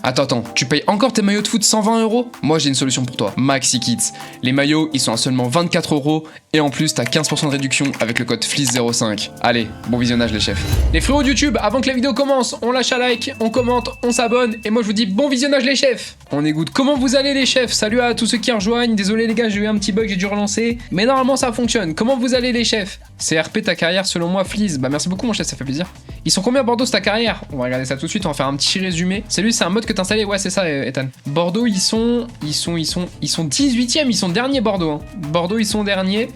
Attends, tu payes encore tes maillots de foot 120 €? Moi j'ai une solution pour toi, Maxi Kids. Les maillots, ils sont à seulement 24 € et en plus t'as 15% de réduction avec le code FLIS05. Allez, bon visionnage les chefs. Les frérots de YouTube, avant que la vidéo commence, on lâche un like, on commente, on s'abonne et moi je vous dis bon visionnage les chefs. On est good. Comment vous allez les chefs? Salut à tous ceux qui rejoignent. Désolé les gars, j'ai eu un petit bug, j'ai dû relancer. Mais normalement ça fonctionne. Comment vous allez les chefs? C'est RP ta carrière selon moi Fliz. Bah merci beaucoup mon chef, ça fait plaisir. Ils sont combien à Bordeaux ta carrière? On va regarder ça tout de suite, on va faire un petit résumé. C'est lui, c'est un mode que t'as installé. Ouais c'est ça Ethan. Bordeaux ils sont 18ème, ils sont derniers Bordeaux. Hein. Bordeaux ils sont derniers.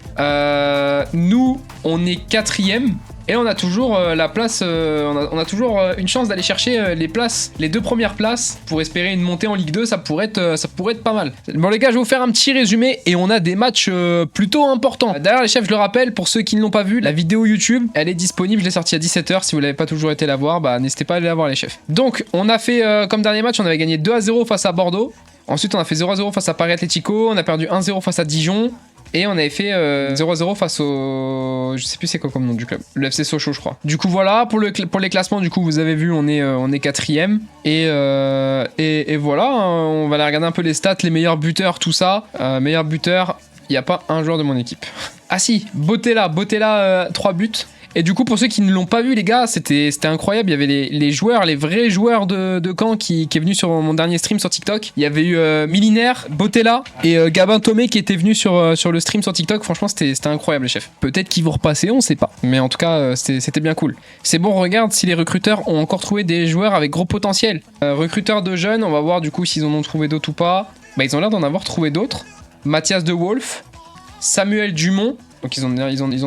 Nous on est 4ème. Et on a toujours la place, on a toujours une chance d'aller chercher les places, les 2 premières places pour espérer une montée en Ligue 2, ça pourrait être pas mal. Bon les gars, je vais vous faire un petit résumé et on a des matchs plutôt importants. D'ailleurs les chefs, je le rappelle, pour ceux qui ne l'ont pas vu, la vidéo YouTube, elle est disponible, je l'ai sortie à 17 h, si vous l'avez pas toujours été la voir, bah n'hésitez pas à aller la voir les chefs. Donc on a fait comme dernier match, on avait gagné 2-0 face à Bordeaux, ensuite on a fait 0-0 face à Paris Atlético, on a perdu 1-0 face à Dijon. Et on avait fait 0-0 face au... Je sais plus c'est quoi comme nom du club. Le FC Sochaux je crois. Du coup voilà, pour les classements du coup vous avez vu on est 4ème. Et voilà, hein, on va aller regarder un peu les stats, les meilleurs buteurs, tout ça. Meilleur buteur, il n'y a pas un joueur de mon équipe. Ah si, Botella 3 buts. Et du coup, pour ceux qui ne l'ont pas vu, les gars, c'était incroyable. Il y avait les joueurs, les vrais joueurs de Caen qui est venu sur mon dernier stream sur TikTok. Il y avait eu Milinaire, Botella et Gabin Tomé qui étaient venus sur le stream sur TikTok. Franchement, c'était incroyable, les chefs. Peut-être qu'ils vont repasser, on sait pas. Mais en tout cas, c'était bien cool. C'est bon, regarde si les recruteurs ont encore trouvé des joueurs avec gros potentiel. Recruteurs de jeunes, on va voir du coup s'ils en ont trouvé d'autres ou pas. Bah, ils ont l'air d'en avoir trouvé d'autres. Mathias De Wolf, Samuel Dumont. Donc ils en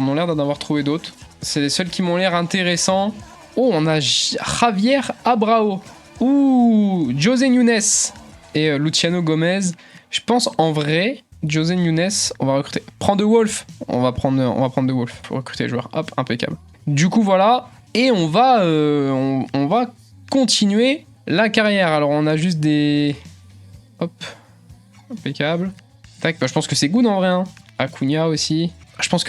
ont l'air d'en avoir trouvé d'autres. C'est les seuls qui m'ont l'air intéressants. Oh, on a Javier Abrao. Ouh, José Nunes et Luciano Gomez. Je pense en vrai, José Nunes, on va recruter. Prends De Wolf. On va prendre De Wolf pour recruter les joueurs. Hop, impeccable. Du coup, voilà. Et on va continuer la carrière. Alors, on a juste des... Hop, impeccable. Tac, bah, je pense que c'est good en vrai. Hein. Acuna aussi. Je pense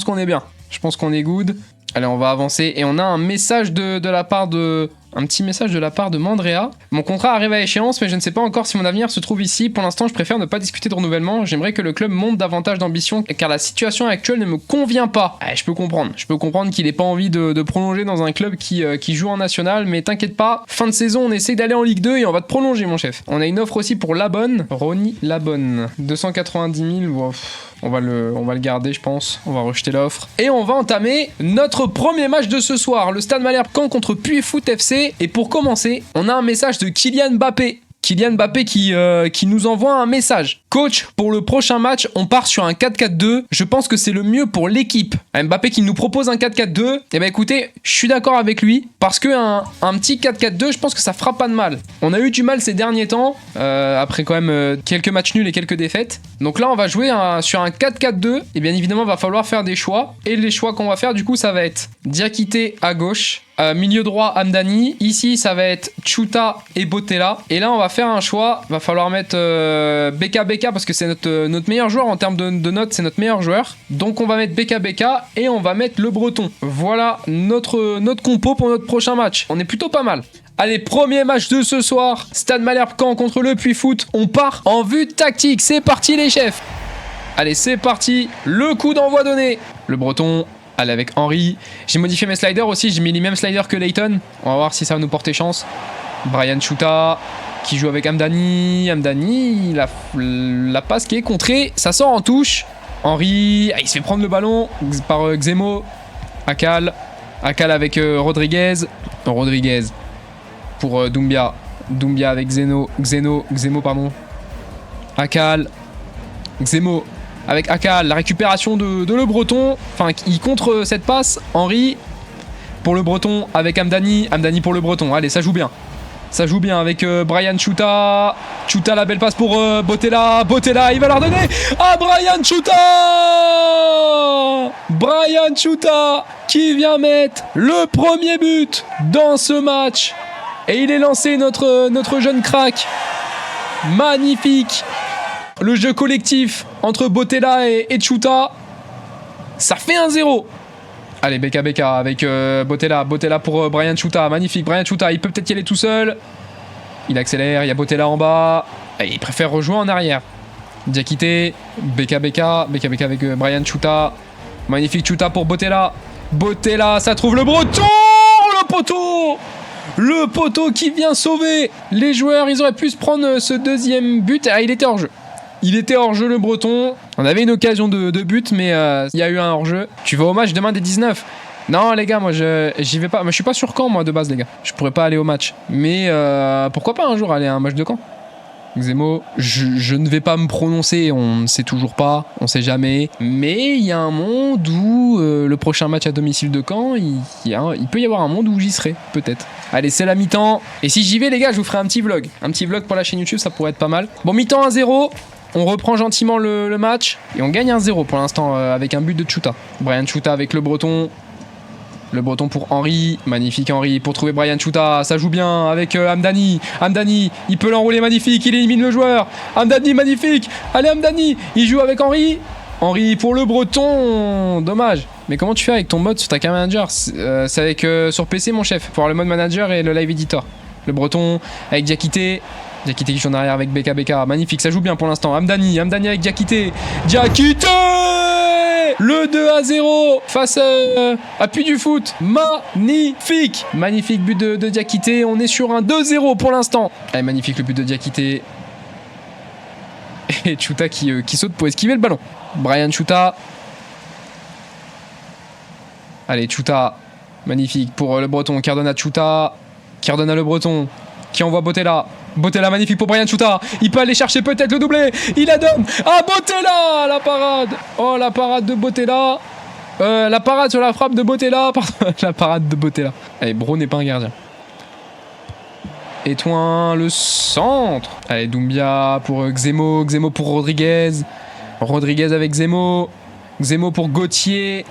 qu'on est bien. Je pense qu'on est good. Allez, on va avancer. Et on a un message de la part de... Un petit message de la part de Mandrea. Mon contrat arrive à échéance, mais je ne sais pas encore si mon avenir se trouve ici. Pour l'instant, je préfère ne pas discuter de renouvellement. J'aimerais que le club monte davantage d'ambition, car la situation actuelle ne me convient pas. Je peux comprendre. Je peux comprendre qu'il n'ait pas envie de prolonger dans un club qui joue en national, mais t'inquiète pas. Fin de saison, on essaie d'aller en Ligue 2 et on va te prolonger, mon chef. On a une offre aussi pour Labonne. Ronny Labonne. 290 000. Wow. On va le garder, je pense. On va rejeter l'offre. Et on va entamer notre premier match de ce soir. Le Stade Malherbe Caen contre Puy Foot FC. Et pour commencer, on a un message de Kylian Mbappé. Kylian Mbappé qui nous envoie un message. Coach, pour le prochain match, on part sur un 4-4-2. Je pense que c'est le mieux pour l'équipe. Mbappé qui nous propose un 4-4-2. Eh ben écoutez, je suis d'accord avec lui. Parce que un petit 4-4-2, je pense que ça fera pas de mal. On a eu du mal ces derniers temps. Après quand même quelques matchs nuls et quelques défaites. Donc là, on va jouer sur un 4-4-2. Et bien évidemment, il va falloir faire des choix. Et les choix qu'on va faire, du coup, ça va être Diakité à gauche. Milieu droit, Hamdani. Ici, ça va être Chuta et Botella. Et là, on va faire un choix. Va falloir mettre Beka parce que c'est notre meilleur joueur en termes de notes. C'est notre meilleur joueur. Donc, on va mettre Beka et on va mettre le Breton. Voilà notre compo pour notre prochain match. On est plutôt pas mal. Allez, premier match de ce soir. Stade Malherbe Caen contre le Puy Foot. On part en vue tactique. C'est parti, les chefs. Allez, c'est parti. Le coup d'envoi donné. Le Breton. Allez, avec Henry. J'ai modifié mes sliders aussi. J'ai mis les mêmes sliders que Layton. On va voir si ça va nous porter chance. Brian Chuta qui joue avec Hamdani. Hamdani, la passe qui est contrée. Ça sort en touche. Henry, il se fait prendre le ballon par Xemo. Akal avec Rodriguez. Non, Rodriguez pour Doumbia. Doumbia avec Xemo, pardon. Akal. Xemo. Avec Akal, la récupération de Le Breton. Enfin, il contre cette passe. Henry pour Le Breton avec Hamdani. Hamdani pour Le Breton. Allez, ça joue bien. Ça joue bien avec Brian Chuta. Chuta, la belle passe pour Botella. Botella, il va la redonner. Ah, Brian Chuta. Brian Chuta qui vient mettre le premier but dans ce match. Et il est lancé, notre jeune crack. Magnifique. Le jeu collectif entre Botella et Chuta, ça fait 1-0. Allez, Beka avec Botella pour Brian Chuta. Magnifique, Brian Chuta, il peut peut-être y aller tout seul. Il accélère, il y a Botella en bas. Et il préfère rejouer en arrière. Diakité, Beka avec Brian Chuta. Magnifique Chuta pour Botella. Botella, ça trouve le breton. Le poteau! Le poteau qui vient sauver les joueurs. Ils auraient pu se prendre ce deuxième but. Ah, il était hors jeu. Il était hors jeu, le breton. On avait une occasion de but, mais il y a eu un hors jeu. Tu vas au match demain dès 19. Non, les gars, moi j'y vais pas. Mais je suis pas sur Caen, moi, de base, les gars. Je pourrais pas aller au match. Mais pourquoi pas un jour aller à un match de Caen? Xemo, je ne vais pas me prononcer, on ne sait toujours pas, on sait jamais. Mais il y a un monde où le prochain match à domicile de Caen, il peut y avoir un monde où j'y serai, peut-être. Allez, c'est la mi-temps. Et si j'y vais, les gars, je vous ferai un petit vlog. Un petit vlog pour la chaîne YouTube, ça pourrait être pas mal. Bon, mi-temps 1-0. On reprend gentiment le match. Et on gagne 1-0 pour l'instant avec un but de Chuta. Brian Chuta avec le breton. Le breton pour Henry, magnifique Henry pour trouver Brian Chuta, ça joue bien avec Hamdani. Hamdani, il peut l'enrouler, magnifique, il élimine le joueur. Hamdani, magnifique, allez Hamdani, il joue avec Henry. Henry pour le breton, dommage. Mais comment tu fais avec ton mode sur ta cam manager? C'est avec sur PC mon chef, pour avoir le mode manager et le live editor. Le breton avec Diakité. Diakité qui joue en arrière avec Beka. Magnifique, ça joue bien pour l'instant. Hamdani avec Diakité. Diakité! Le 2-0 face à Puy du Foot. Magnifique. Magnifique but de Diakité. On est sur un 2-0 pour l'instant. Allez, magnifique le but de Diakité. Et Chuta qui saute pour esquiver le ballon. Brian Chuta. Allez, Chuta. Magnifique pour le breton. Qui redonne à Chuta. Qui redonne à le breton. Qui envoie Botella. Botella magnifique pour Brian Chuta. Il peut aller chercher peut-être le doublé. Il la donne à Botella. La parade. Oh, la parade de Botella. La parade sur la frappe de Botella. Pardon, la parade de Botella. Allez, Bro n'est pas un gardien. Étoin, le centre. Allez, Doumbia pour Xemo. Xemo pour Rodriguez. Rodriguez avec Xemo. Xemo pour Gauthier.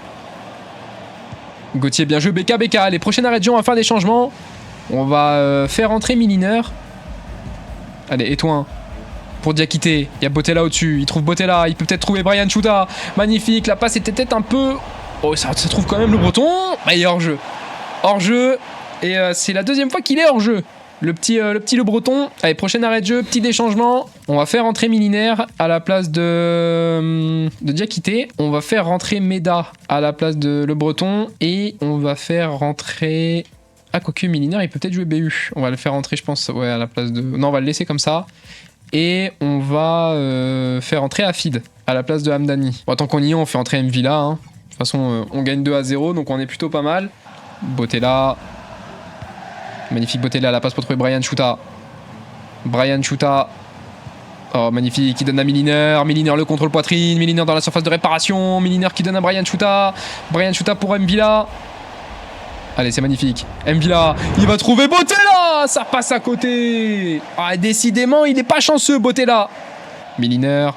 Gauthier, bien joué. Beka. Les prochaines arrêts de jeu, on va faire des changements. On va faire entrer Miliner. Allez, Étoin pour Diakité. Il y a Botella au-dessus. Il trouve Botella. Il peut peut-être trouver Brian Chuta. Magnifique. La passe était peut-être un peu... Oh, ça trouve quand même le breton. Bah, il est hors jeu. Hors jeu. Et c'est la deuxième fois qu'il est hors jeu. Le petit le breton. Allez, prochain arrêt de jeu. Petit déchangement. On va faire entrer Miliner à la place de Diakité. On va faire rentrer Meda à la place de le breton. Et on va faire rentrer... Ah, quoique Miliner, il peut peut-être jouer BU. On va le faire rentrer, je pense, ouais, à la place de... Non, on va le laisser comme ça. Et on va faire entrer Afid à la place de Hamdani. Bon, tant qu'on y est, on fait entrer Mvila. Hein. De toute façon, on gagne 2-0, donc on est plutôt pas mal. Botella. Magnifique Botella, la passe pour trouver Brian Chuta. Brian Chuta. Oh, magnifique, il donne à Miliner. Miliner, le contrôle poitrine. Miliner dans la surface de réparation. Miliner qui donne à Brian Chuta. Brian Chuta pour Mvila. Allez, c'est magnifique. Mvila, il va trouver Botella. Ça passe à côté. Ah, décidément, il n'est pas chanceux, Botella. Miliner,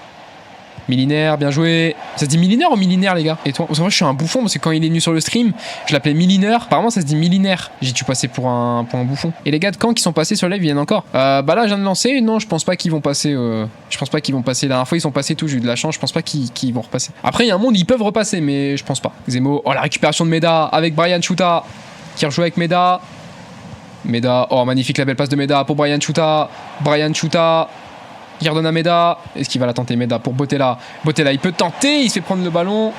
bien joué. Ça se dit Miliner ou Miliner, les gars? Et toi, moi, je suis un bouffon parce que quand il est venu sur le stream, je l'appelais Miliner. Apparemment, ça se dit Miliner. J'ai dû passer pour un bouffon. Et les gars de Caen qui sont passés sur le live, ils viennent encore. Bah là, je viens de lancer. Non, je pense pas qu'ils vont passer. Je pense pas qu'ils vont passer. La dernière fois, ils sont passés tous. J'ai eu de la chance. Je pense pas qu'ils vont repasser. Après, il y a un monde, ils peuvent repasser, mais je pense pas. Xemo. Oh, la récupération de Meda avec Brian Chuta. Qui rejoue avec Meda. Meda, oh magnifique la belle passe de Meda pour Brian Chuta. Brian Chuta qui redonne à Meda. Est-ce qu'il va la tenter Meda pour Botella? Botella il peut tenter, il se fait prendre le ballon.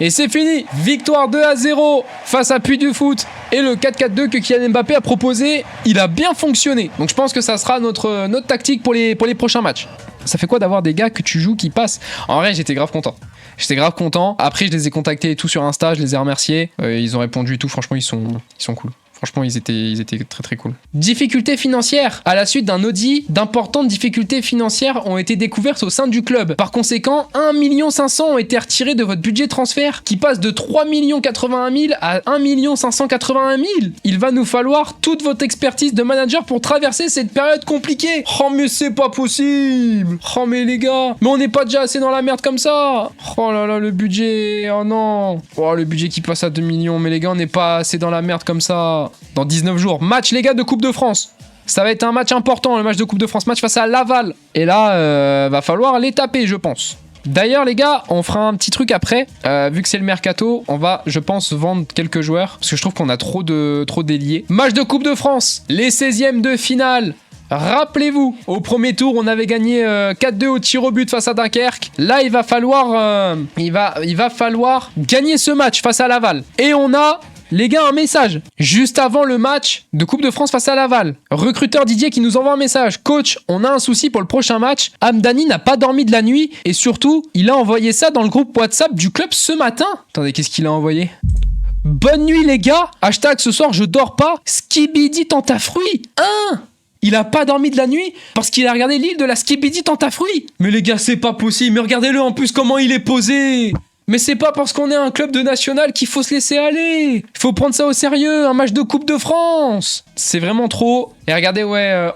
Et c'est fini. Victoire 2-0 face à Puy du Foot. Et le 4-4-2 que Kylian Mbappé a proposé, il a bien fonctionné. Donc je pense que ça sera notre tactique pour les prochains matchs. Ça fait quoi d'avoir des gars que tu joues qui passent? En vrai, j'étais grave content. J'étais grave content. Après, je les ai contactés et tout sur Insta, je les ai remerciés. Ils ont répondu et tout. Franchement, ils sont cool. Franchement, ils étaient très très cool. Difficultés financières. À la suite d'un audit, d'importantes difficultés financières ont été découvertes au sein du club. Par conséquent, 1 500 000 ont été retirés de votre budget transfert qui passe de 3 81 000 à 1 581 000. Il va nous falloir toute votre expertise de manager pour traverser cette période compliquée. Oh mais c'est pas possible. Oh mais les gars, mais on n'est pas déjà assez dans la merde comme ça. Oh là là, le budget, oh non. Oh le budget qui passe à 2 millions, mais les gars, on n'est pas assez dans la merde comme ça. Dans 19 jours. Match, les gars, de Coupe de France. Ça va être un match important, le match de Coupe de France. Match face à Laval. Et là, va falloir les taper, je pense. D'ailleurs, les gars, on fera un petit truc après. Vu que c'est le mercato, on va, je pense, vendre quelques joueurs. Parce que je trouve qu'on a trop d'ailiers. Match de Coupe de France. Les 16e de finale. Rappelez-vous, au premier tour, on avait gagné 4-2 au tir au but face à Dunkerque. Là, il va falloir gagner ce match face à Laval. Et on a, les gars, un message. Juste avant le match de Coupe de France face à Laval. Recruteur Didier qui nous envoie un message. Coach, on a un souci pour le prochain match. Hamdani n'a pas dormi de la nuit. Et surtout, il a envoyé ça dans le groupe WhatsApp du club ce matin. Attendez, qu'est-ce qu'il a envoyé ? Bonne nuit les gars. Hashtag ce soir je dors pas. Skibidi Tentafruit. Il a pas dormi de la nuit parce qu'il a regardé l'île de la Skibidi Tentafruit. Mais les gars, c'est pas possible. Mais regardez-le en plus comment il est posé. Mais c'est pas parce qu'on est un club de national qu'il faut se laisser aller. Il faut prendre ça au sérieux, un match de Coupe de France. C'est vraiment trop. Et regardez,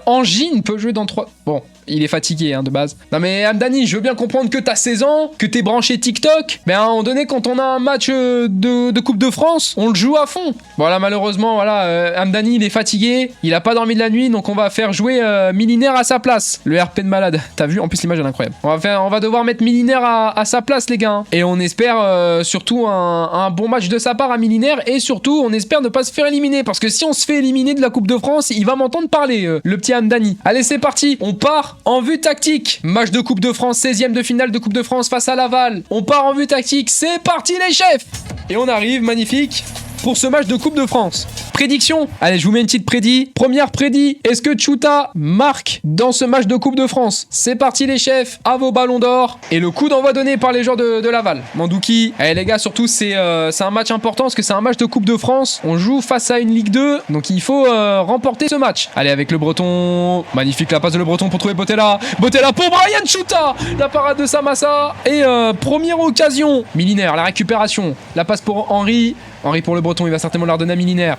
Angine peut jouer dans 3... Bon, il est fatigué de base. Non mais Hamdani, je veux bien comprendre que t'as 16 ans, que t'es branché TikTok. Mais à un moment donné, quand on a un match de Coupe de France, on le joue à fond. Voilà, malheureusement, Hamdani, il est fatigué. Il a pas dormi de la nuit, donc on va faire jouer Milinaire à sa place. Le RP de malade. T'as vu ? En plus, l'image, elle est incroyable. On va devoir mettre Milinaire à sa place, les gars. Et on espère surtout un bon match de sa part à Milinaire. Et surtout, on espère ne pas se faire éliminer. Parce que si on se fait éliminer de la Coupe de France, il va m'entendre parler, le petit Hamdani. Allez, c'est parti. On part en vue tactique. Match de Coupe de France, 16e de finale de Coupe de France face à Laval. On part en vue tactique. C'est parti, les chefs. Et on arrive, magnifique, pour ce match de Coupe de France. Prédiction. Allez, je vous mets une petite prédit. Première prédit. Est-ce que Tchouta marque dans ce match de Coupe de France? C'est parti les chefs, à vos ballons d'or. Et le coup d'envoi donné par les joueurs de Laval. Mandouki. Allez les gars, surtout c'est un match important parce que c'est un match de Coupe de France. On joue face à une Ligue 2. Donc il faut remporter ce match. Allez avec le Breton. Magnifique la passe de le Breton pour trouver Botella. Botella pour Brian Tchouta. La parade de Samassa. Et première occasion. Milinaire, la récupération. La passe pour Henry. Henry pour le Breton, il va certainement la redonner à Milinaire.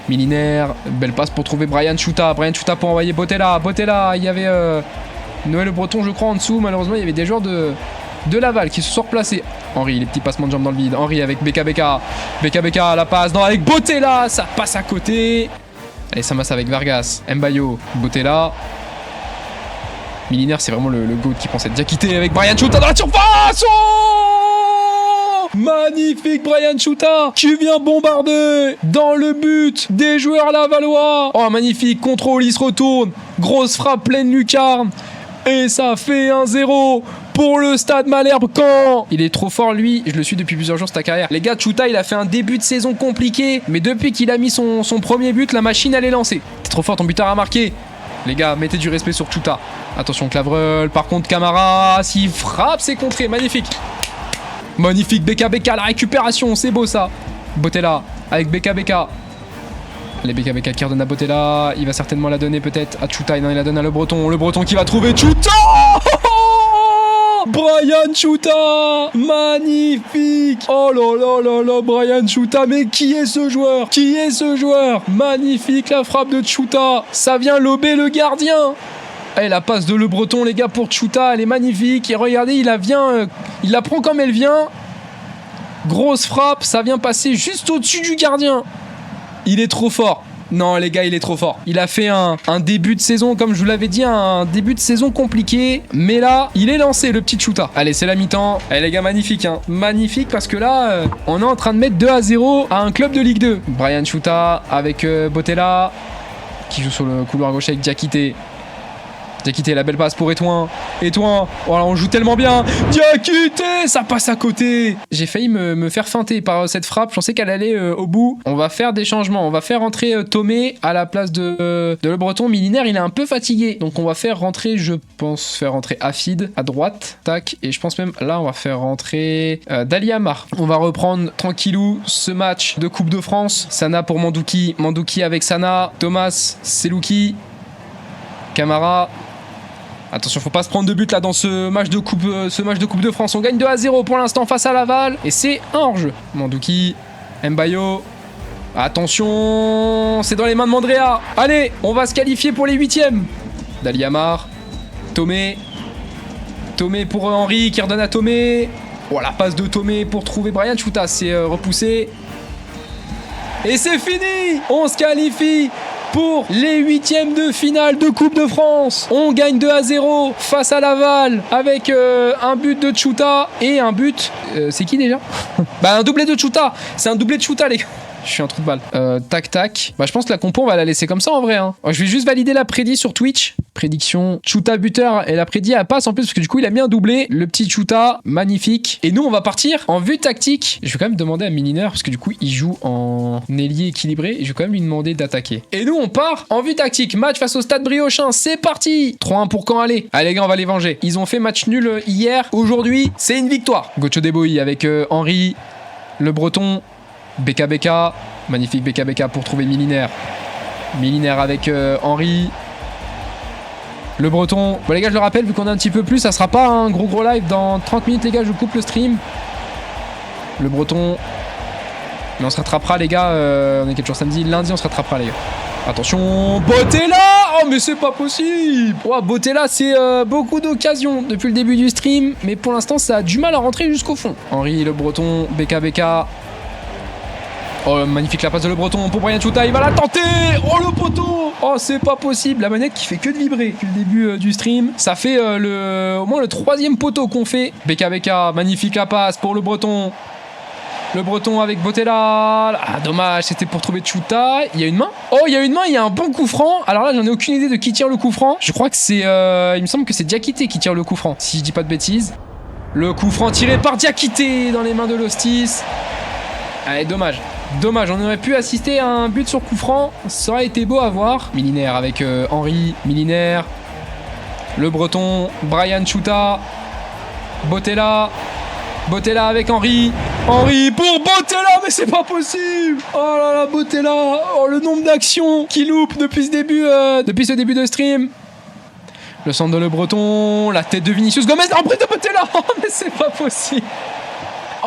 Milinaire, belle passe pour trouver Brian Tchouta. Brian Tchouta pour envoyer Botella. Botella, il y avait Noël Le Breton, je crois, en dessous. Malheureusement, il y avait des joueurs de Laval qui se sont replacés. Henry, les petits passements de jambes dans le vide. Henry avec BKBK. BKBK, la passe. Non, avec Botella, ça passe à côté. Allez, ça masse avec Vargas. Mbayo, Botella. Milinaire, c'est vraiment le GOAT qui prend cette diaquité avec Brian Tchouta dans la surface. Magnifique Brian Tchouta qui vient bombarder dans le but des joueurs lavallois. Oh magnifique, contrôle, il se retourne. Grosse frappe pleine lucarne. Et ça fait 1-0 pour le Stade Malherbe Caen. Il est trop fort lui, je le suis depuis plusieurs jours, c'est ta carrière. Les gars, Tchouta il a fait un début de saison compliqué. Mais depuis qu'il a mis son premier but, la machine elle est lancée. T'es trop fort, ton buteur a marqué. Les gars, mettez du respect sur Tchouta. Attention Clavreul, par contre Camara, s'il frappe c'est contré, magnifique. Magnifique BKBK, la récupération, c'est beau ça. Botella avec BKBK. Allez BKBK qui redonne à Botella. Il va certainement la donner peut-être à Tchouta. Non, il la donne à Le Breton. Le Breton qui va trouver Tchouta. Brian Tchouta. Magnifique. Oh là là là là, Brian Tchouta. Mais qui est ce joueur? Qui est ce joueur? Magnifique la frappe de Tchouta. Ça vient lober le gardien. Et la passe de Le Breton, les gars, pour Tchouta, elle est magnifique. Et regardez, il la prend comme elle vient. Grosse frappe, ça vient passer juste au-dessus du gardien. Il est trop fort. Non, les gars, il est trop fort. Il a fait un début de saison, comme je vous l'avais dit, un début de saison compliqué. Mais là, il est lancé, le petit Tchouta. Allez, c'est la mi-temps. Allez, les gars, magnifique. Magnifique, parce que là, on est en train de mettre 2-0 à un club de Ligue 2. Brian Tchouta avec Botella, qui joue sur le couloir gauche avec Diakité. Diakité, la belle passe pour Étoin. Étoin, oh là, on joue tellement bien. Diakité, ça passe à côté. J'ai failli me faire feinter par cette frappe. Je pensais qu'elle allait au bout. On va faire des changements. On va faire rentrer Tomé à la place de Le Breton. Milinaire, il est un peu fatigué. Donc on va faire rentrer, je pense, Afid à droite. Tac. Et je pense même, là, on va faire rentrer Dali Amar. On va reprendre tranquillou ce match de Coupe de France. Sana pour Mandouki. Mandouki avec Sana. Thomas, Selouki. Camara. Attention, faut pas se prendre de but là dans ce match de Coupe de France. On gagne 2-0 pour l'instant face à Laval. Et c'est un hors-jeu. Mandouki, Mbayo. Attention, c'est dans les mains de Mandrea. Allez, on va se qualifier pour les 8e. Dali Amar. Tomé. Tomé pour Henry qui redonne à Tomé. Oh, la passe de Tomé pour trouver Brian Tchouta. C'est repoussé. Et c'est fini. On se qualifie pour les 8e de finale de Coupe de France. On gagne 2-0 face à Laval avec un but de Tchouta et un but... c'est qui déjà? Un doublé de Tchouta. C'est un doublé de Tchouta, les gars. Je suis un trou de balle. Tac, tac. Bah, je pense que la compo, on va la laisser comme ça en vrai. Hein. Je vais juste valider la prédit sur Twitch. Prédiction. Chuta buteur et la prédit, elle passe en plus parce que du coup, il a mis un doublé. Le petit Chuta, magnifique. Et nous, on va partir en vue tactique. Je vais quand même demander à Miliner parce que du coup, il joue en ailier équilibré. Et je vais quand même lui demander d'attaquer. Et nous, on part en vue tactique. Match face au Stade Briochin. C'est parti. 3-1 pour quand aller. Allez, les gars, on va les venger. Ils ont fait match nul hier. Aujourd'hui, c'est une victoire. Gocho Deboy avec Henry, le Breton. BKBK, magnifique BKBK pour trouver Miliner. Miliner avec Henry. Le Breton. Bon les gars, je le rappelle, vu qu'on a un petit peu plus, ça sera pas un gros live. Dans 30 minutes les gars, je coupe le stream. Le Breton. Mais on se rattrapera les gars, on est quel jour samedi? Lundi on se rattrapera les gars. Attention, Botella. Oh mais c'est pas possible. Oh, Botella c'est beaucoup d'occasions depuis le début du stream. Mais pour l'instant ça a du mal à rentrer jusqu'au fond. Henry, le Breton, BKBK. Oh, magnifique la passe de Le Breton pour Brian Chuta, il va la tenter. Oh, le poteau. Oh, c'est pas possible. La manette qui fait que de vibrer depuis le début du stream. Ça fait au moins le 3e poteau qu'on fait. BKBK, magnifique la passe pour Le Breton. Le Breton avec Botella. Ah, dommage, c'était pour trouver Chuta. Il y a une main. Oh, il y a une main, il y a un bon coup franc. Alors là, j'en ai aucune idée de qui tire le coup franc. Je crois que c'est... il me semble que c'est Diakité qui tire le coup franc, si je dis pas de bêtises. Le coup franc tiré par Diakité dans les mains de Lostis. Allez, dommage. Dommage, on aurait pu assister à un but sur coup franc. Ça aurait été beau à voir. Miliner avec Henry. Miliner. Le Breton. Brian Chuta. Botella. Botella avec Henry. Henry pour Botella, mais c'est pas possible. Oh là là, Botella. Oh, le nombre d'actions qu'il loupe depuis ce début de stream. Le centre de Le Breton. La tête de Vinicius Gomez. En prise de Botella. Oh, mais c'est pas possible.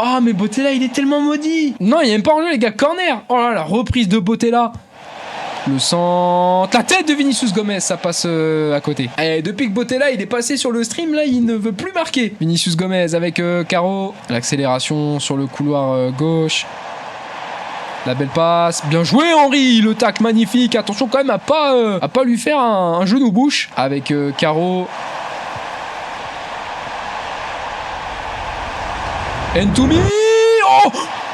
Oh mais Botella il est tellement maudit. Non il n'y a même pas en jeu les gars, corner. Oh là la reprise de Botella. Le centre. La tête de Vinicius Gomez, ça passe à côté. Et depuis que Botella il est passé sur le stream là, il ne veut plus marquer. Vinicius Gomez avec Caro. L'accélération sur le couloir gauche. La belle passe. Bien joué Henry. Le tac magnifique. Attention quand même à pas lui faire un genou bouche. Avec Caro. Ntoumi.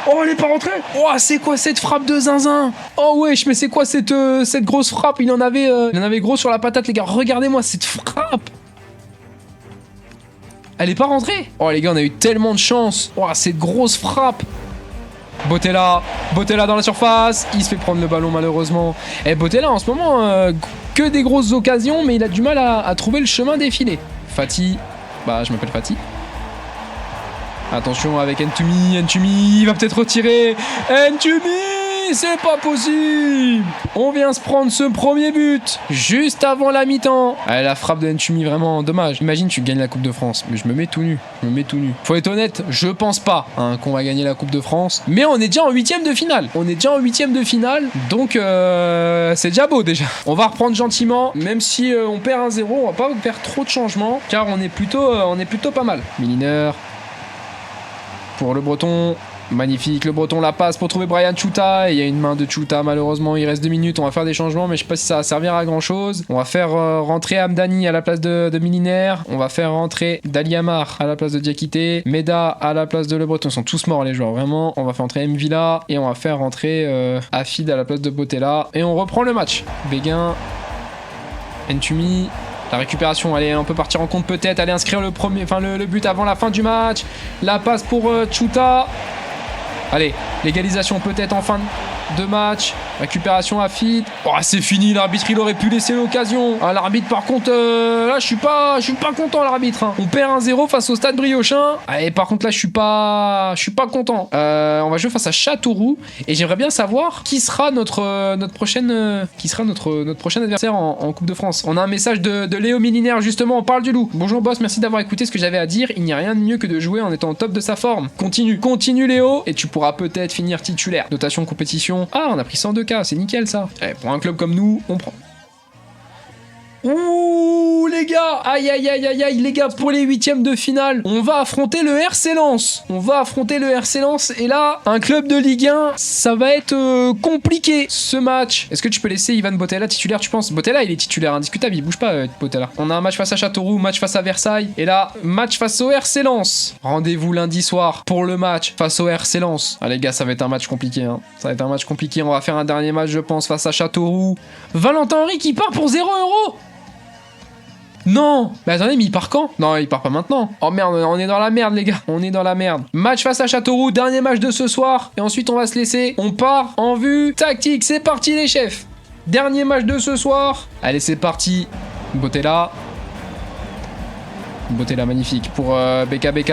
Oh, elle est pas rentrée. Oh, c'est quoi cette frappe de zinzin? Oh wesh, mais c'est quoi cette grosse frappe? Il en avait gros sur la patate les gars. Regardez-moi cette frappe. Elle est pas rentrée. Oh les gars, on a eu tellement de chance. Oh, cette grosse frappe. Botella dans la surface. Il se fait prendre le ballon malheureusement. Et Botella en ce moment, que des grosses occasions, mais il a du mal à trouver le chemin défilé. Fati. Bah, je m'appelle Fati. Attention avec Ntoumi, il va peut-être retirer. Ntoumi, c'est pas possible. On vient se prendre ce premier but juste avant la mi-temps. Allez, la frappe de Ntoumi, vraiment dommage. Imagine tu gagnes la Coupe de France, mais je me mets tout nu. Faut être honnête, je pense pas qu'on va gagner la Coupe de France, mais on est déjà en 8e de finale. Donc c'est déjà beau déjà. On va reprendre gentiment, même si on perd 1-0, on va pas faire trop de changements, car on est plutôt pas mal. Miliner. Pour Le Breton, magnifique, Le Breton la passe pour trouver Brian Chuta, et il y a une main de Chuta malheureusement, il reste 2 minutes, on va faire des changements mais je sais pas si ça va servir à grand chose. On va faire rentrer Amdani à la place de Miliner, on va faire rentrer Daliamar à la place de Diakité, Meda à la place de Le Breton, ils sont tous morts les joueurs vraiment, on va faire rentrer Mvila et on va faire rentrer Afid à la place de Botella, et on reprend le match. Béguin, Ntoumi. La récupération, allez, on peut partir en compte peut-être, aller inscrire le but avant la fin du match. La passe pour Chuta. Allez, l'égalisation peut-être en fin de match. Récupération à Fit. Oh, c'est fini, l'arbitre il aurait pu laisser l'occasion. Ah, l'arbitre par contre, là je suis pas content l'arbitre. On perd 1-0 face au Stade Briochin. Et par contre là je suis pas content. On va jouer face à Châteauroux et j'aimerais bien savoir qui sera notre prochain adversaire en Coupe de France. On a un message de Léo Miliner justement, on parle du loup. Bonjour boss, merci d'avoir écouté ce que j'avais à dire. Il n'y a rien de mieux que de jouer en étant au top de sa forme. Continue Léo et tu pourras peut-être finir titulaire. Notation compétition. Ah, on a pris 102K, c'est nickel ça. Allez, pour un club comme nous, on prend. Ouh les gars, là. Aïe, aïe, aïe, aïe, aïe, les gars, pour les huitièmes de finale, on va affronter le RC Lens. On va affronter le RC Lens. Et là, un club de Ligue 1, ça va être compliqué, ce match. Est-ce que tu peux laisser Ivan Botella titulaire, tu penses? Botella, il est titulaire indiscutable, il bouge pas, Botella. On a un match face à Châteauroux, match face à Versailles. Et là, match face au RC Lens. Rendez-vous lundi soir pour le match face au RC Lens. Ah les gars, ça va être un match compliqué, hein. Ça va être un match compliqué. On va faire un dernier match, je pense, face à Châteauroux. Valentin Henry qui part pour 0 €. Non. Mais attendez, mais il part quand? Non, il part pas maintenant. Oh merde, on est dans la merde, les gars. On est dans la merde. Match face à Châteauroux, dernier match de ce soir. Et ensuite, on va se laisser. On part en vue tactique. C'est parti, les chefs. Dernier match de ce soir. Allez, c'est parti. Botella. Botella, magnifique. Pour BKBK.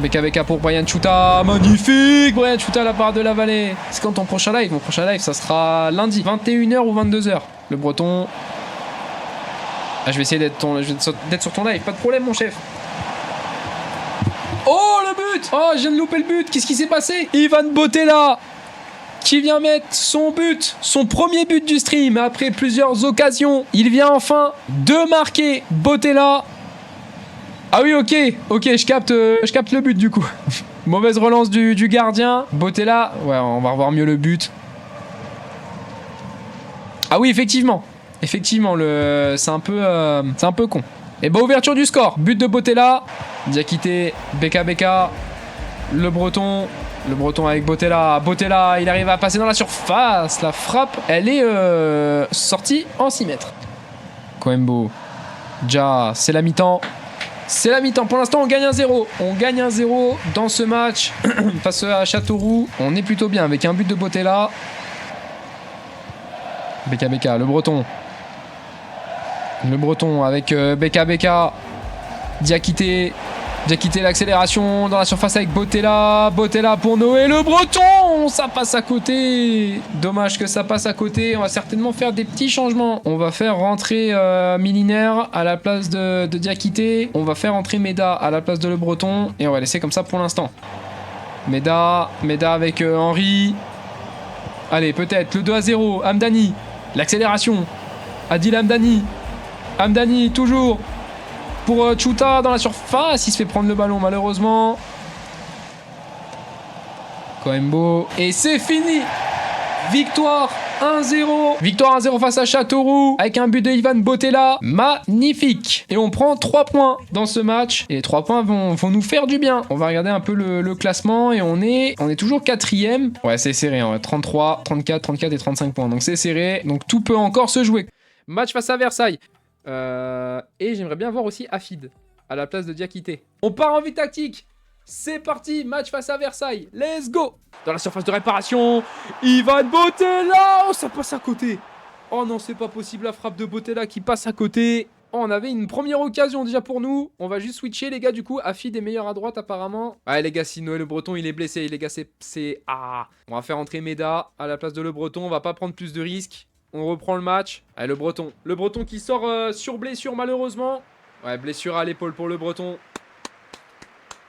BKBK pour Brian Chuta. Magnifique. Brian Chuta, la part de la vallée. C'est quand ton prochain live? Mon prochain live, ça sera lundi. 21 h ou 22 h. Le Breton. Ah, je vais essayer d'être sur ton live, pas de problème, mon chef. Oh, le but! Oh, je viens de louper le but. Qu'est-ce qui s'est passé? Ivan Botella qui vient mettre son but, son premier but du stream après plusieurs occasions. Il vient enfin de marquer. Botella. Ah oui, ok, je capte le but du coup. Mauvaise relance du gardien. Botella, ouais, on va revoir mieux le but. Ah oui, effectivement. Effectivement, c'est un peu con. Et bah, ouverture du score. But de Botella. Diakité, BKBK. Le Breton avec Botella. Botella, il arrive à passer dans la surface. La frappe, elle est sortie en 6 mètres. Coembo. Ja, c'est la mi-temps. C'est la mi-temps. Pour l'instant, on gagne 1-0. On gagne 1-0 dans ce match face à Châteauroux. On est plutôt bien avec un but de Botella. BKBK, le Breton. Le Breton avec BKBK. Diakité. Diakité, l'accélération dans la surface avec Botella. Botella pour Noé. Le Breton, ça passe à côté. Dommage que ça passe à côté. On va certainement faire des petits changements. On va faire rentrer Milinaire à la place de Diakité. On va faire rentrer Meda à la place de Le Breton. Et on va laisser comme ça pour l'instant. Meda avec Henry. Allez, peut-être le 2-0. Hamdani. L'accélération. Adil Hamdani. Hamdani, toujours. Pour Chuta dans la surface. Il se fait prendre le ballon, malheureusement. Coembo. Et c'est fini. Victoire 1-0. Victoire 1-0 face à Châteauroux. Avec un but de Ivan Botella. Magnifique. Et on prend 3 points dans ce match. Et les 3 points vont nous faire du bien. On va regarder un peu le classement. Et on est toujours 4ème. Ouais, c'est serré. Hein. 33, 34, 34 et 35 points. Donc c'est serré. Donc tout peut encore se jouer. Match face à Versailles. Et j'aimerais bien voir aussi Afid à la place de Diakité. On part en vue tactique. C'est parti, match face à Versailles. Let's go. Dans la surface de réparation, Ivan Botella. Oh, ça passe à côté. Oh non, c'est pas possible, la frappe de Botella qui passe à côté. Oh, on avait une première occasion déjà pour nous. On va juste switcher, les gars, du coup. Afid est meilleur à droite, apparemment. Ouais, les gars, si Noël Le Breton, il est blessé. Les gars, c'est... Ah. On va faire entrer Meda à la place de Le Breton. On va pas prendre plus de risques. On reprend le match. Allez, Le Breton. Le Breton qui sort sur blessure, malheureusement. Ouais, blessure à l'épaule pour Le Breton.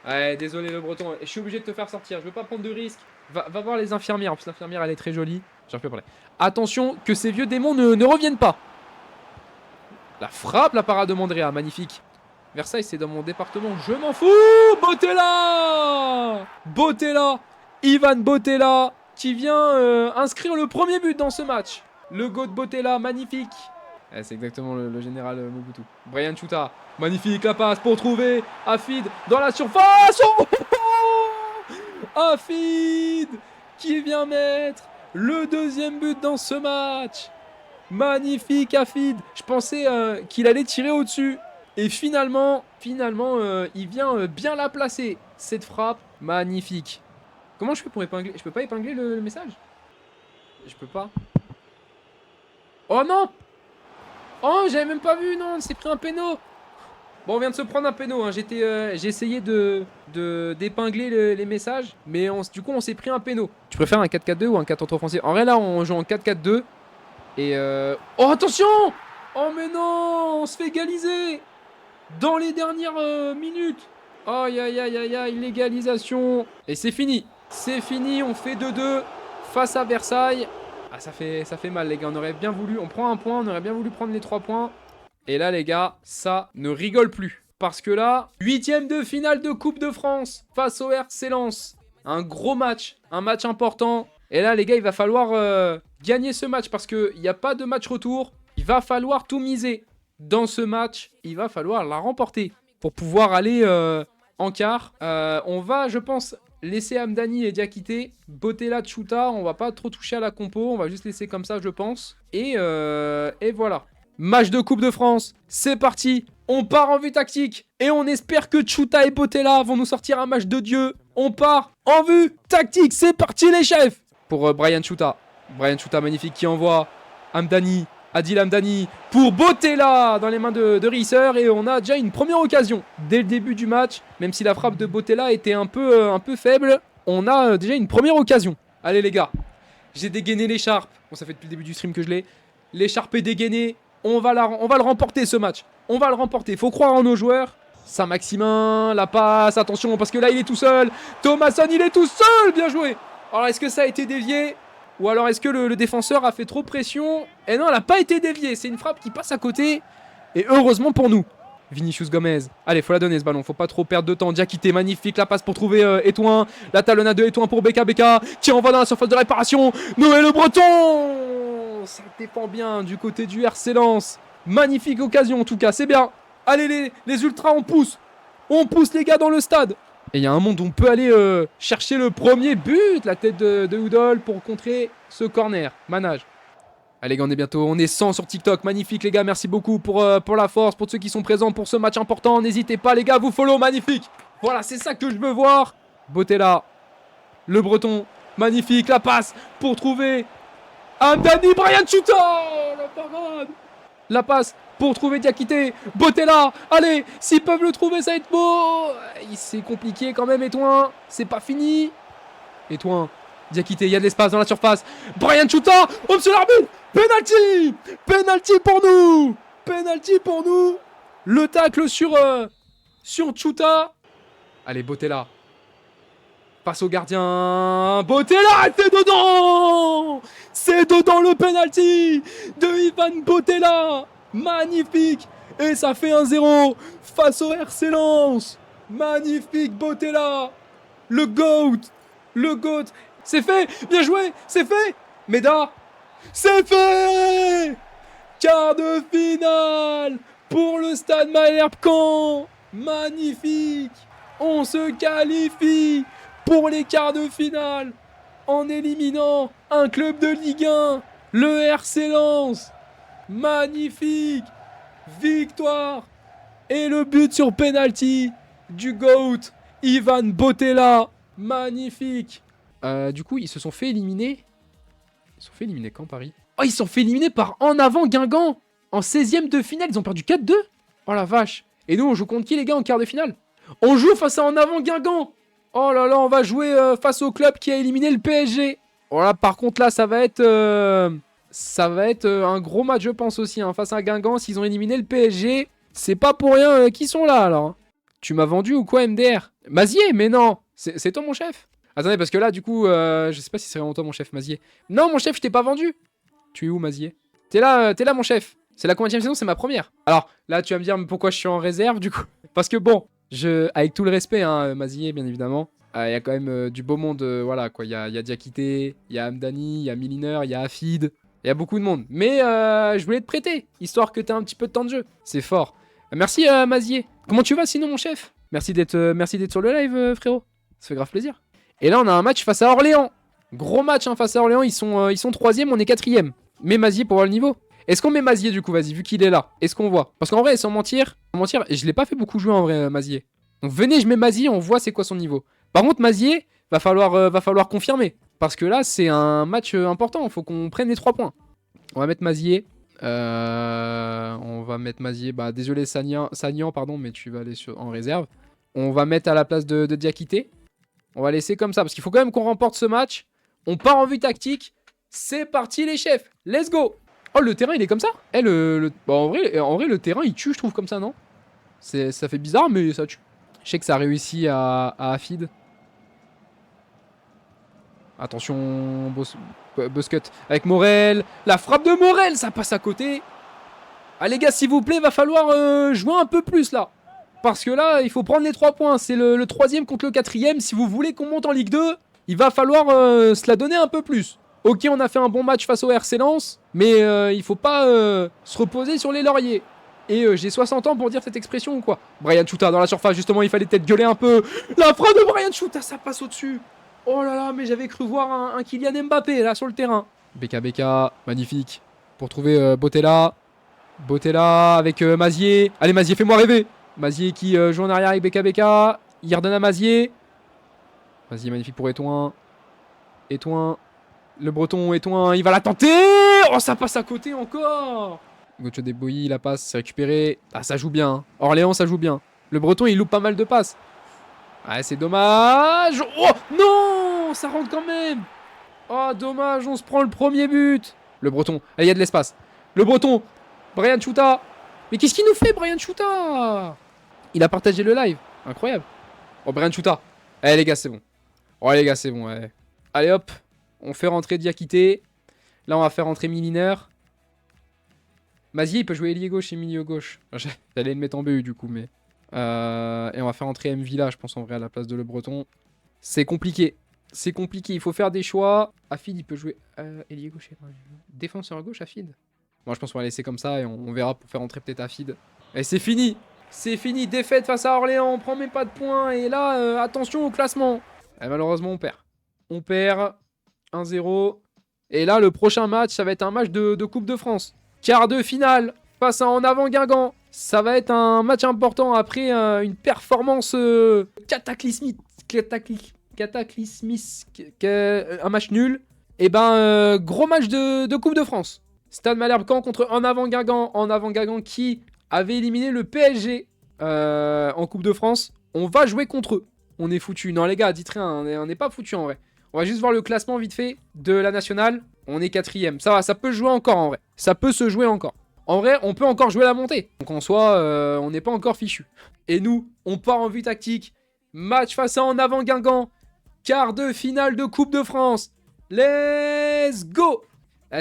Ouais, désolé, Le Breton. Je suis obligé de te faire sortir. Je veux pas prendre de risques. Va voir les infirmières. En plus, l'infirmière, elle est très jolie. J'arrive plus à parler. Attention, que ces vieux démons ne reviennent pas. La frappe, la parade de Mandrea. Magnifique. Versailles, c'est dans mon département. Je m'en fous. Botella. Botella. Ivan Botella qui vient inscrire le premier but dans ce match. Le go de Botella, magnifique. Ouais, c'est exactement le général Mobutu. Brian Chuta, magnifique la passe pour trouver Afid dans la surface. Oh, Afid qui vient mettre le deuxième but dans ce match. Magnifique Afid. Je pensais qu'il allait tirer au-dessus. Et finalement, il vient bien la placer. Cette frappe, magnifique. Comment je fais pour épingler? Je peux pas épingler le message? Je peux pas. Oh non! Oh, j'avais même pas vu, non, on s'est pris un péno. Bon, on vient de se prendre un péno, hein. J'ai essayé d'épingler les messages, mais du coup, on s'est pris un péno. Tu préfères un 4-4-2 ou un 4-3 offensif? En vrai, là, on joue en 4-4-2. Et oh, attention! Oh, mais non! On se fait égaliser! Dans les dernières minutes! Aïe, aïe, aïe, aïe, aïe, l'égalisation! Et c'est fini! C'est fini, on fait 2-2 face à Versailles. Ah, ça fait mal, les gars. On aurait bien voulu... On prend un point, on aurait bien voulu prendre les 3 points. Et là, les gars, ça ne rigole plus. Parce que là, 8e de finale de Coupe de France face au RC Lens. Un gros match, un match important. Et là, les gars, il va falloir gagner ce match parce qu'il n'y a pas de match retour. Il va falloir tout miser. Dans ce match, il va falloir la remporter pour pouvoir aller en quart. On va, je pense, laisser Amdani et Diakité. Botella, Tchouta, on va pas trop toucher à la compo. On va juste laisser comme ça, je pense. Et voilà. Match de Coupe de France, c'est parti. On part en vue tactique. Et on espère que Tchouta et Botella vont nous sortir un match de dieu. On part en vue tactique, c'est parti les chefs. Pour Brian Tchouta. Brian Tchouta magnifique qui envoie Amdani. Adil Amdani pour Botella dans les mains de Risser. Et on a déjà une première occasion dès le début du match. Même si la frappe de Botella était un peu faible, on a déjà une première occasion. Allez les gars, j'ai dégainé l'écharpe. Bon, ça fait depuis le début du stream que je l'ai. L'écharpe est dégainée. On va le remporter ce match. On va le remporter. Faut croire en nos joueurs. Saint-Maximin, la passe. Attention parce que là il est tout seul. Thomasson il est tout seul. Bien joué. Alors est-ce que ça a été dévié? Ou alors est-ce que le défenseur a fait trop pression? Et non, elle n'a pas été déviée. C'est une frappe qui passe à côté. Et heureusement pour nous. Vinicius Gomez. Allez, faut la donner ce ballon. Faut pas trop perdre de temps. Diakité, magnifique. La passe pour trouver Etouin. La talonnade de Etouin pour BK qui envoie dans la surface de réparation. Noé Le Breton. Ça défend bien du côté du RC Lens. Magnifique occasion en tout cas. C'est bien. Allez les ultras, on pousse. On pousse les gars dans le stade. Et il y a un monde où on peut aller chercher le premier but. La tête de Houdol pour contrer ce corner. Manage. Allez, on est bientôt. On est 100 sur TikTok. Magnifique, les gars. Merci beaucoup pour la force. Pour ceux qui sont présents pour ce match important. N'hésitez pas, les gars. Vous follow. Magnifique. Voilà, c'est ça que je veux voir. Botella. Le Breton. Magnifique. La passe pour trouver Amdani. Brian Tchouta. La parade. La passe pour trouver Diakité. Botella. Allez, s'ils peuvent le trouver, ça va être beau. C'est compliqué quand même, Etouin. C'est pas fini. Etouin. Diakité, il y a de l'espace dans la surface. Brian Tchouta. Oh, monsieur l'arbitre. Penalty. Penalty pour nous. Penalty pour nous. Le tacle sur Tchouta. Allez, Botella. Passe au gardien. Botella, c'est dedans. C'est dedans le penalty de Ivan Botella. Magnifique. Et ça fait 1-0 face au RC Lens. Magnifique Botella. Le GOAT. Le GOAT. C'est fait. Bien joué. C'est fait. Meda. C'est fait. Quart de finale pour le Stade Malherbe Caen. Magnifique. On se qualifie pour les quarts de finale en éliminant un club de Ligue 1, le RC Lens. Magnifique victoire et le but sur penalty du GOAT Ivan Botella. Magnifique. Du coup, ils se sont fait éliminer. Ils se sont fait éliminer quand, Paris? Oh, ils se sont fait éliminer par En Avant Guingamp. En 16e de finale, ils ont perdu 4-2. Oh la vache. Et nous, on joue contre qui, les gars, en quart de finale? On joue face à En Avant Guingamp. Oh là là, on va jouer face au club qui a éliminé le PSG. Voilà, par contre là, ça va être un gros match, je pense aussi, hein, face à Guingamp. S'ils ont éliminé le PSG, c'est pas pour rien qu'ils sont là, alors. Tu m'as vendu ou quoi, MDR? Mazier, mais non. C'est toi mon chef? Attendez, parce que là, du coup, je sais pas si c'est vraiment toi mon chef, Mazier. Non, mon chef, je t'ai pas vendu. Tu es où, Mazier? T'es là, mon chef. C'est la combienième saison? C'est ma première. Alors, là, tu vas me dire pourquoi je suis en réserve, du coup. Parce que bon... avec tout le respect, hein, Mazier, bien évidemment, il y a quand même du beau monde, voilà, quoi. Il y a Diakité, il y a Amdani, il y a Miliner, il y a Afid, il y a beaucoup de monde. Mais je voulais te prêter, histoire que tu aies un petit peu de temps de jeu. C'est fort. Merci, Mazier. Comment tu vas sinon, mon chef? Merci d'être sur le live, frérot. Ça fait grave plaisir. Et là, on a un match face à Orléans. Gros match hein, face à Orléans, ils sont 3e, on est 4e. Mais Mazier pour voir le niveau. Est-ce qu'on met Mazier du coup, vas-y, vu qu'il est là? Est-ce qu'on voit? Parce qu'en vrai, sans mentir, je l'ai pas fait beaucoup jouer en vrai, Mazier. Donc venez, je mets Mazier, on voit c'est quoi son niveau. Par contre, Mazier, va falloir confirmer. Parce que là, c'est un match important, faut qu'on prenne les 3 points. On va mettre Mazier. Bah désolé Sagnan, pardon, mais tu vas aller en réserve. On va mettre à la place de Diakité. On va laisser comme ça, parce qu'il faut quand même qu'on remporte ce match. On part en vue tactique. C'est parti les chefs, let's go! Oh, le terrain, il est comme ça? Bah, en vrai, le terrain, il tue, je trouve, comme ça, non? Ça fait bizarre, mais ça tue. Je sais que ça réussit à Afid. Attention, Busquets avec Morel. La frappe de Morel, ça passe à côté. Ah les gars, s'il vous plaît, va falloir jouer un peu plus là. Parce que là, il faut prendre les 3 points. C'est le 3e contre le 4e. Si vous voulez qu'on monte en Ligue 2, il va falloir se la donner un peu plus. Ok, on a fait un bon match face au RC Lens, mais il faut pas se reposer sur les lauriers. Et j'ai 60 ans pour dire cette expression ou quoi? Brian Chouta dans la surface, justement, il fallait peut-être gueuler un peu. La frappe de Brian Chouta, ça passe au-dessus. Oh là là, mais j'avais cru voir un Kylian Mbappé là sur le terrain. BK, magnifique. Pour trouver Botella. Botella avec Mazier. Allez Mazier, fais-moi rêver. Mazier qui joue en arrière avec BK. Il redonne à Mazier. Mazier magnifique pour Étoin. Étoin. Le Breton, Étoin, il va la tenter. Oh, ça passe à côté encore. Gocho Deboyi, la passe, c'est récupéré. Ah, ça joue bien. Orléans, ça joue bien. Le Breton, il loupe pas mal de passes. Ah, c'est dommage. Oh, non, ça rentre quand même. Oh, dommage, on se prend le premier but. Le Breton, il y a de l'espace. Le Breton, Brian Chouta. Mais qu'est-ce qu'il nous fait, Brian Chouta? Il a partagé le live. Incroyable. Oh, Brian Chouta. Eh, les gars, c'est bon. Oh, les gars, c'est bon. Ouais. Allez, hop. On fait rentrer Diakité. Là, on va faire rentrer Miliner. Mazier, il peut jouer ailier gauche et milieu gauche. J'allais le mettre en BU, du coup, mais... et on va faire rentrer Mvila, je pense, en vrai, à la place de Le Breton. C'est compliqué. C'est compliqué. Il faut faire des choix. Afid, il peut jouer ailier gauche et... défenseur gauche, Afid. Moi, je pense qu'on va laisser comme ça et on verra pour faire rentrer peut-être Afid. Et c'est fini. C'est fini. Défaite face à Orléans. On prend même pas de points. Et là, attention au classement. Et malheureusement, on perd. On perd 1-0. Et là, le prochain match, ça va être un match de Coupe de France. Quart de finale face à En Avant Guingamp. Ça va être un match important après une performance cataclysmique. Un match nul. Et ben, gros match de Coupe de France. Stade Malherbe-Caen contre En Avant Guingamp. En Avant Guingamp qui avait éliminé le PSG en Coupe de France. On va jouer contre eux. On est foutu. Non les gars, dites rien, on n'est pas foutu en vrai. On va juste voir le classement vite fait de la nationale. On est 4ème. Ça va, ça peut jouer encore en vrai. Ça peut se jouer encore. En vrai, on peut encore jouer la montée. Donc en soi, on n'est pas encore fichu. Et nous, on part en vue tactique. Match face à En Avant Guingamp. Quart de finale de Coupe de France. Let's go!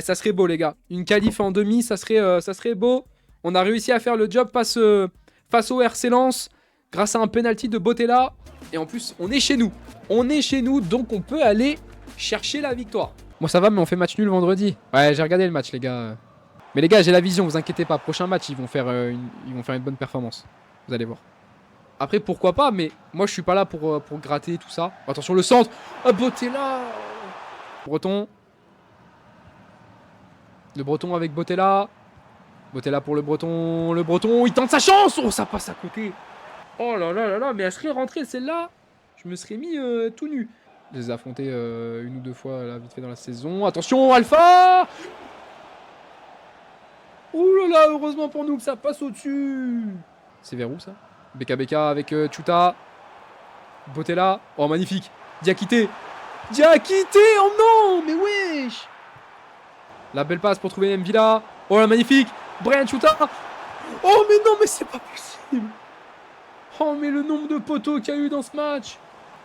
Ça serait beau les gars. Une qualif en demi, ça serait beau. On a réussi à faire le job face au RC Lens. Grâce à un penalty de Botella. Et en plus, on est chez nous. On est chez nous, donc on peut aller chercher la victoire. Moi ça va, mais on fait match nul vendredi. Ouais, j'ai regardé le match, les gars. Mais les gars, j'ai la vision, vous inquiétez pas. Prochain match, ils vont faire une bonne performance. Vous allez voir. Après, pourquoi pas, mais moi je suis pas là pour gratter tout ça. Attention, le centre. Ah, Botella. Breton. Le Breton avec Botella. Botella pour le Breton. Le Breton, il tente sa chance. Oh, ça passe à côté. Oh là là là là, mais elle serait rentrée celle-là. Je me serais mis tout nu. Je les ai affrontés 1 ou 2 fois là, vite fait dans la saison. Attention, Alpha. Ouh là là, heureusement pour nous que ça passe au-dessus. C'est vers où ça? BK avec Chouta. Botella. Oh, magnifique. Diakité. Diakité. Oh non, mais wesh. La belle passe pour trouver Mvila. Oh là, magnifique. Brian Chouta. Oh, mais non, mais c'est pas possible. Oh, mais le nombre de poteaux qu'il y a eu dans ce match.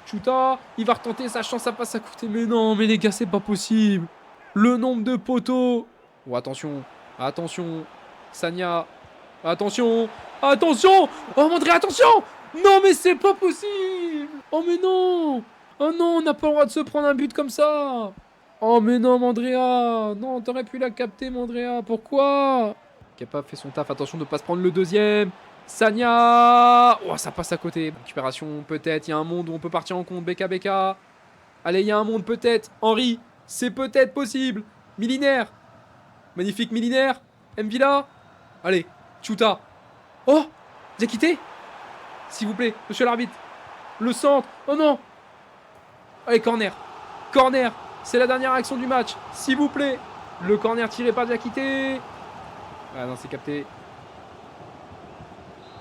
Chouta, il va retenter sa chance, ça passe à côté. Mais non, mais les gars, c'est pas possible. Le nombre de poteaux. Oh, attention. Attention. Sagna. Attention. Attention. Oh, Mandré, attention. Non, mais c'est pas possible. Oh, mais non. Oh non, on n'a pas le droit de se prendre un but comme ça. Oh, mais non, Mandrea. Non, t'aurais pu la capter, Mandrea. Pourquoi? Capable fait son taf. Attention de ne pas se prendre le deuxième. Sagna. Oh, ça passe à côté. Récupération, peut-être. Il y a un monde où on peut partir en compte. BK. Allez, il y a un monde, peut-être. Henri. C'est peut-être possible. Milinaire. Magnifique Milinaire. Mvila. Allez. Chouta. Oh. Diakité. S'il vous plaît, monsieur l'arbitre. Le centre. Oh non. Allez, corner. Corner. C'est la dernière action du match. S'il vous plaît. Le corner tiré par Diakité. Ah non, c'est capté.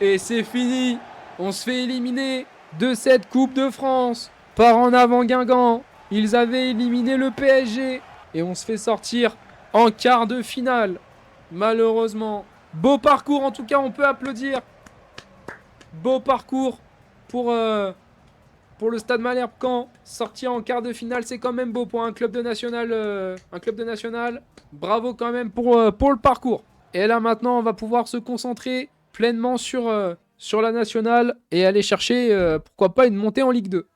Et c'est fini. On se fait éliminer de cette Coupe de France par En Avant Guingamp. Ils avaient éliminé le PSG. Et on se fait sortir en quart de finale. Malheureusement. Beau parcours en tout cas, on peut applaudir. Beau parcours pour le Stade Malherbe-Caen. Sortir en quart de finale, c'est quand même beau pour un club de national. Bravo quand même pour le parcours. Et là, maintenant, on va pouvoir se concentrer pleinement sur la nationale et aller chercher, pourquoi pas, une montée en Ligue 2.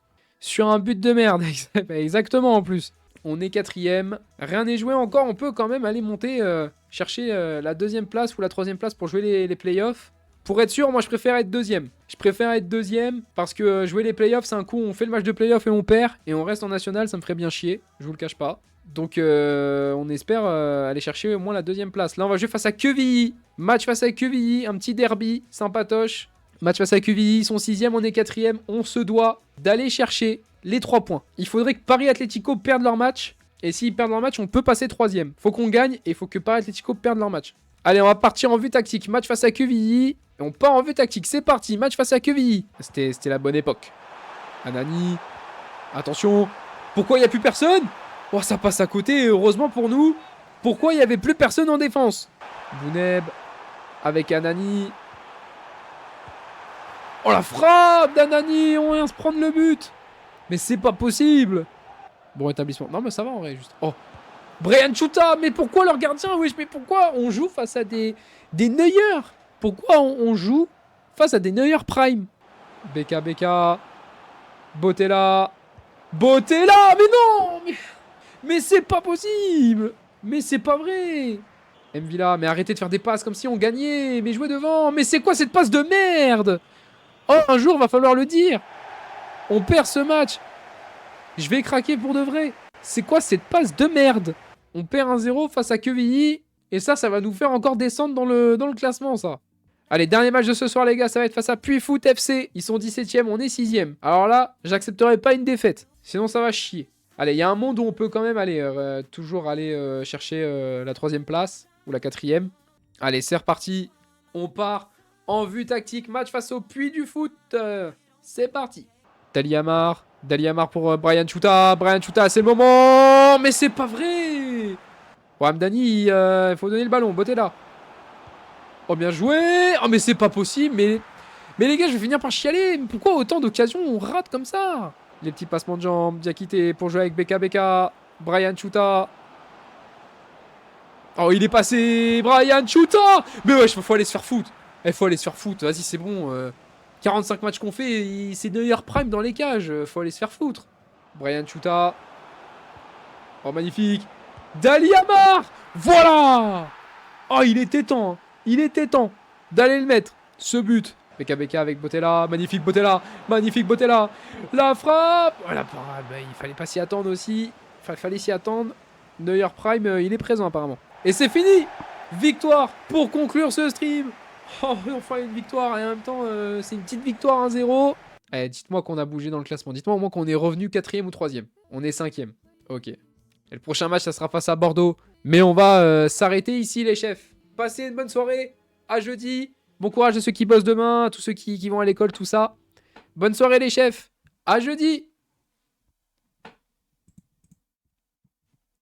Sur un but de merde, exactement en plus. On est 4ème, rien n'est joué encore, on peut quand même aller monter, chercher la 2ème place ou la 3ème place pour jouer les playoffs. Pour être sûr, moi je préfère être 2ème. Je préfère être 2ème parce que jouer les playoffs, c'est un coup, on fait le match de playoff et on perd, et on reste en national, ça me ferait bien chier, je vous le cache pas. Donc on espère aller chercher au moins la 2ème place. Là on va jouer face à Quevilly, match face à Quevilly, un petit derby, sympatoche. Match face à Quevilly, ils sont 6ème, on est 4ème, on se doit d'aller chercher les 3 points. Il faudrait que Paris Atlético perde leur match, et s'ils perdent leur match, on peut passer 3ème. Faut qu'on gagne, et il faut que Paris Atlético perde leur match. Allez, on va partir en vue tactique, match face à Quevilly, et on part en vue tactique, c'est parti, match face à Quevilly. C'était la bonne époque. Anani, attention, pourquoi il n'y a plus personne? Oh, ça passe à côté, heureusement pour nous. Pourquoi il n'y avait plus personne en défense? Bouneb, avec Anani. Oh, la frappe d'Anani, on vient se prendre le but. Mais c'est pas possible. Bon rétablissement. Non mais ça va en vrai juste. Oh. Brian Chuta, mais pourquoi leur gardien? Oui, mais pourquoi on joue face à des Neuer? Pourquoi on joue face à des Neuer Prime? BK. Botella. Mais non. Mais c'est pas possible. Mais c'est pas vrai. Mvila, mais arrêtez de faire des passes comme si on gagnait. Mais jouez devant. Mais c'est quoi cette passe de merde? Oh, un jour va falloir le dire. On perd ce match. Je vais craquer pour de vrai. C'est quoi cette passe de merde? On perd 1-0 face à Quevilly. Et ça va nous faire encore descendre dans le classement, ça. Allez, dernier match de ce soir, les gars. Ça va être face à Puy-Foot FC. Ils sont 17ème, on est 6ème. Alors là, j'accepterai pas une défaite. Sinon, ça va chier. Allez, il y a un monde où on peut quand même aller toujours aller chercher la 3ème place. Ou la 4ème. Allez, c'est reparti. On part en vue tactique. Match face au Puy du Foot. C'est parti. Daliamar pour Brian Chuta. Brian Chuta, c'est le moment. Mais c'est pas vrai. Ouais, Hamdani, il faut donner le ballon. Botella. Oh, bien joué. Oh, mais c'est pas possible. Mais les gars, je vais finir par chialer. Mais pourquoi autant d'occasions on rate comme ça? Les petits passements de jambes. Diakité pour jouer avec BK. Brian Chuta. Oh, il est passé. Brian Chuta. Mais ouais, faut aller se faire foutre. Faut aller se faire foutre. Vas-y, c'est bon. 45 matchs qu'on fait, c'est Neuer Prime dans les cages. Faut aller se faire foutre. Brian Chuta. Oh, magnifique. Daliamar. Voilà. Oh, il était temps. Il était temps d'aller le mettre. Ce but. BK avec Botella. Magnifique Botella. La frappe. Voilà, il fallait pas s'y attendre aussi. Fallait s'y attendre. Neuer Prime, il est présent apparemment. Et c'est fini. Victoire pour conclure ce stream. Oh, enfin une victoire et en même temps, c'est une petite victoire 1-0. Eh, dites-moi qu'on a bougé dans le classement. Dites-moi au moins qu'on est revenu 4ème ou 3ème. On est 5ème. Ok. Et le prochain match, ça sera face à Bordeaux. Mais on va s'arrêter ici, les chefs. Passez une bonne soirée. À jeudi. Bon courage à ceux qui bossent demain, à tous ceux qui vont à l'école, tout ça. Bonne soirée, les chefs. À jeudi.